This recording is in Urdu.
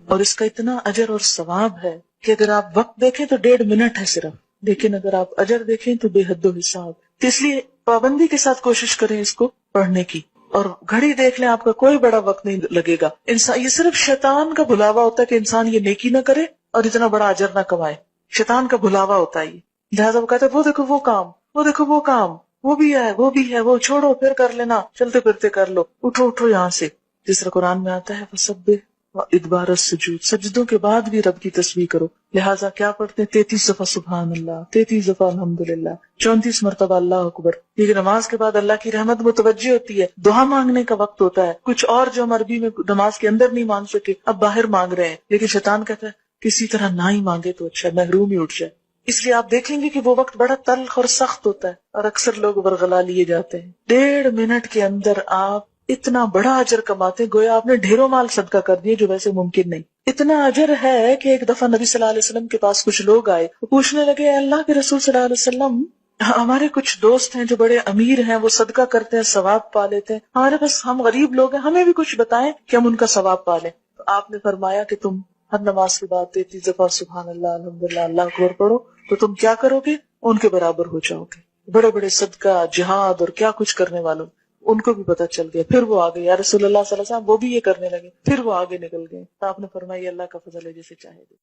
اور اس کا اتنا اجر اور ثواب ہے کہ اگر آپ وقت دیکھیں تو 1.5 منٹ ہے صرف، لیکن اگر آپ اجر دیکھیں تو بے حد و حساب. تو اس لیے پابندی کے ساتھ کوشش کریں اس کو پڑھنے کی. اور گھڑی دیکھ لیں، آپ کا کوئی بڑا وقت نہیں لگے گا. انسان یہ صرف شیطان کا بھلاوا ہوتا ہے کہ انسان یہ نیکی نہ کرے اور اتنا بڑا اجر نہ کمائے. شیطان کا بھلاوا ہوتا ہے یہ. لہٰذا وہ کہتے ہیں وہ دیکھو وہ کام، وہ دیکھو وہ کام، وہ بھی ہے وہ بھی ہے، وہ چھوڑو پھر کر لینا، چلتے پھرتے کر لو، اٹھو اٹھو یہاں سے. جس طرح قرآن میں آتا ہے فسبح ادبار السجود، سجدوں کے بعد بھی رب کی تسبیح کرو. لہٰذا کیا پڑھتے ہیں؟ 33 دفعہ سبحان اللہ، 33 دفعہ الحمدللہ، 34 مرتبہ اللہ اکبر. یہ نماز کے بعد اللہ کی رحمت متوجہ ہوتی ہے، دعا مانگنے کا وقت ہوتا ہے. کچھ اور جو ہم عربی میں نماز کے اندر نہیں مانگ سکے اب باہر مانگ رہے ہیں، لیکن شیطان کہتا ہے کسی طرح نہ ہی مانگے تو اچھا، محروم ہی اٹھ جائے. اس لیے آپ دیکھیں گے کہ وہ وقت بڑا تلخ اور سخت ہوتا ہے اور اکثر لوگ برگلا لیے جاتے ہیں. 1.5 منٹ کے اندر آپ اتنا بڑا اجر کماتے ہیں، گویا آپ نے ڈھیروں مال صدقہ کر دیے جو ویسے ممکن نہیں. اتنا اجر ہے کہ ایک دفعہ نبی صلی اللہ علیہ وسلم کے پاس کچھ لوگ آئے، وہ پوچھنے لگے اے اللہ کے رسول صلی اللہ علیہ وسلم، ہمارے کچھ دوست ہیں جو بڑے امیر ہیں، وہ صدقہ کرتے ہیں ثواب پا لیتے ہیں، ہمارے پاس ہم غریب لوگ ہیں، ہمیں بھی کچھ بتائیں کہ ہم ان کا ثواب پا لیں. تو آپ نے فرمایا کہ تم ہر نماز کے بعد 33 دفعہ سبحان اللہ الحمدللہ اللہ اکبر پڑھو تو تم کیا کرو گے؟ ان کے برابر ہو جاؤ گے. بڑے بڑے صدقہ جہاد اور کیا کچھ کرنے والوں ان کو بھی پتہ چل گیا. پھر وہ آگے یا رسول اللہ صلی اللہ علیہ وسلم، وہ بھی یہ کرنے لگے، پھر وہ آگے نکل گئے. تو آپ نے فرمایا اللہ کا فضل ہے جسے چاہے دے.